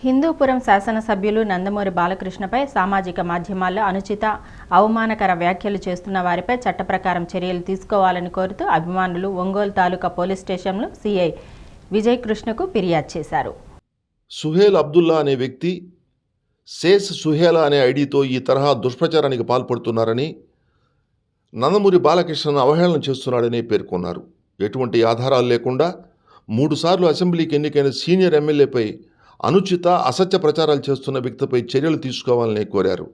హిందూపురం శాసనసభ్యులు నందమూరి బాలకృష్ణపై సామాజిక మాధ్యమాల్లో అనుచిత అవమానకర వ్యాఖ్యలు చేస్తున్న వారిపై చట్టప్రకారం చర్యలు తీసుకోవాలని కోరుతూ అభిమానులు ఒంగోలు తాలూకా పోలీస్ స్టేషన్లో సీఐ విజయ్ కృష్ణకు ఫిర్యాదు చేశారు. సుహేల్ అబ్దుల్లా అనే వ్యక్తి సేస్ సుహేలా అనే ఐడితో ఈ తరహా దుష్ప్రచారానికి పాల్పడుతున్నారని, నందమూరి బాలకృష్ణను అవహేళన చేస్తున్నాడని పేర్కొన్నారు. ఎటువంటి ఆధారాలు లేకుండా 3 సార్లు అసెంబ్లీకి ఎన్నికైన సీనియర్ ఎమ్మెల్యేపై అనుచిత అసత్య ప్రచారాలు చేస్తున్న వ్యక్తిపై చర్యలు తీసుకోవాలని కోరారు.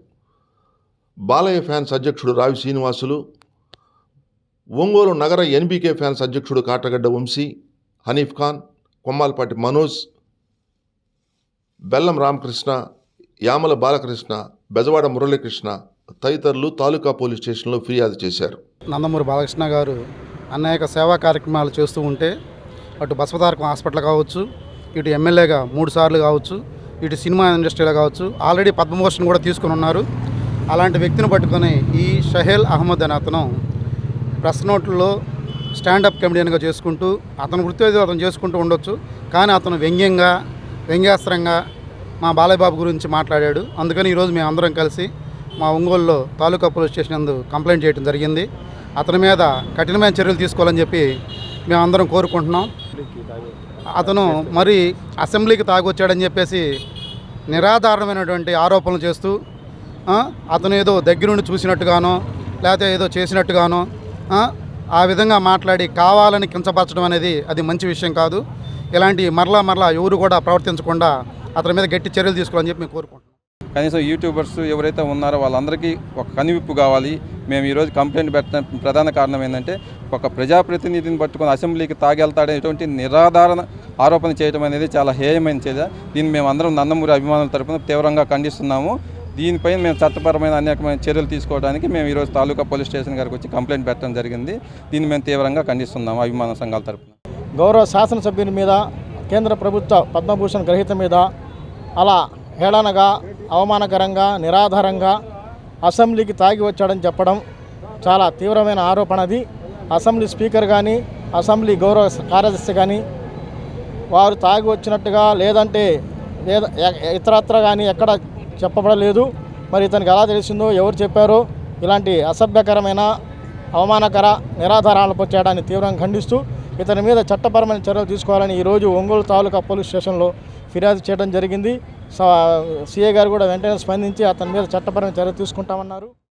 బాలయ్య ఫ్యాన్స్ అధ్యక్షుడు రావి శ్రీనివాసులు, ఒంగోలు నగర ఎన్బీకే ఫ్యాన్స్ అధ్యక్షుడు కాటగడ్డ వంశీ, హనీఫ్ ఖాన్, కొమ్మాలపాటి మనోజ్, బెల్లం రామకృష్ణ, యామల బాలకృష్ణ, బెజవాడ మురళీకృష్ణ తదితరులు తాలూకా పోలీస్ స్టేషన్లో ఫిర్యాదు చేశారు. నందమూరి బాలకృష్ణ గారు అనేక సేవా కార్యక్రమాలు చేస్తూ ఉంటే అటు బసవతారకం హాస్పిటల్ కావచ్చు, ఇటు ఎమ్మెల్యేగా 3 సార్లు కావచ్చు, ఇటు సినిమా ఇండస్ట్రీలో కావచ్చు, ఆల్రెడీ పద్మభూషణ్ కూడా తీసుకుని ఉన్నారు. అలాంటి వ్యక్తిని పట్టుకొని ఈ షహేల్ అహ్మద్ అనే అతను ప్రెస్ నోట్లలో స్టాండప్ కమెడియన్గా చేసుకుంటూ అతను వృత్తి అతను చేసుకుంటూ ఉండొచ్చు, కానీ అతను వ్యంగ్యాస్త్రంగా మా బాలయ్య బాబు గురించి మాట్లాడాడు. అందుకని ఈరోజు మేము అందరం కలిసి మా ఒంగోలులో తాలూకా పోలీస్ స్టేషన్ నందు కంప్లైంట్ చేయడం జరిగింది. అతని మీద కఠినమైన చర్యలు తీసుకోవాలని చెప్పి మేము అందరం కోరుకుంటున్నాం. అతను మరి అసెంబ్లీకి తాగొచ్చాడని చెప్పేసి నిరాధారణమైనటువంటి ఆరోపణలు చేస్తూ అతను ఏదో దగ్గరుండి చూసినట్టుగానో లేకపోతే ఏదో చేసినట్టుగానో ఆ విధంగా మాట్లాడి కావాలని కించపరచడం అనేది అది మంచి విషయం కాదు. ఇలాంటి మరలా ఎవరు కూడా ప్రవర్తించకుండా అతని మీద గట్టి చర్యలు తీసుకోవాలని చెప్పి మేము కోరుకుంటున్నాం. కనీసం యూట్యూబర్స్ ఎవరైతే ఉన్నారో వాళ్ళందరికీ ఒక కనువిప్పు కావాలి. మేము ఈరోజు కంప్లైంట్ పెట్టిన ప్రధాన కారణం ఏంటంటే, ఒక ప్రజాప్రతినిధిని పట్టుకొని అసెంబ్లీకి తాగెళ్తాడనేటువంటి నిరాధారణ ఆరోపణ చేయడం అనేది చాలా హేయమైన చర్య. దీన్ని మేము అందరం నందమూరి అభిమానుల తరపున తీవ్రంగా ఖండిస్తున్నాము. దీనిపైన మేము చట్టపరమైన అనేకమైన చర్యలు తీసుకోవడానికి మేము ఈరోజు తాలూకా పోలీస్ స్టేషన్ గారికి వచ్చి కంప్లైంట్ పెట్టడం జరిగింది. దీన్ని మేము తీవ్రంగా ఖండిస్తున్నాము అభిమాన సంఘాల తరపున. గౌరవ శాసనసభ్యుని మీద, కేంద్ర ప్రభుత్వ పద్మభూషణ్ గ్రహీత మీద అలా హేళనగా, అవమానకరంగా, నిరాధారంగా అసెంబ్లీకి తాగి వచ్చాడని చెప్పడం చాలా తీవ్రమైన ఆరోపణ. అది అసెంబ్లీ స్పీకర్ కానీ, అసెంబ్లీ గౌరవ కార్యదర్శి కానీ వారు తాగి వచ్చినట్టుగా లేదంటే ఇతరత్ర కానీ ఎక్కడ చెప్పబడలేదు. మరి ఇతనికి ఎలా తెలిసిందో, ఎవరు చెప్పారో, ఇలాంటి అసభ్యకరమైన, అవమానకర, నిరాధారాలను చేయడాన్ని తీవ్రంగా ఖండిస్తూ ఇతని మీద చట్టపరమైన చర్యలు తీసుకోవాలని ఈరోజు ఒంగోలు తాలూకా పోలీస్ స్టేషన్లో ఫిర్యాదు చేయడం జరిగింది. సీఏ గారు కూడా వెంటనే స్పందించి అతని మీద చట్టపరమైన చర్యలు తీసుకుంటామన్నారు.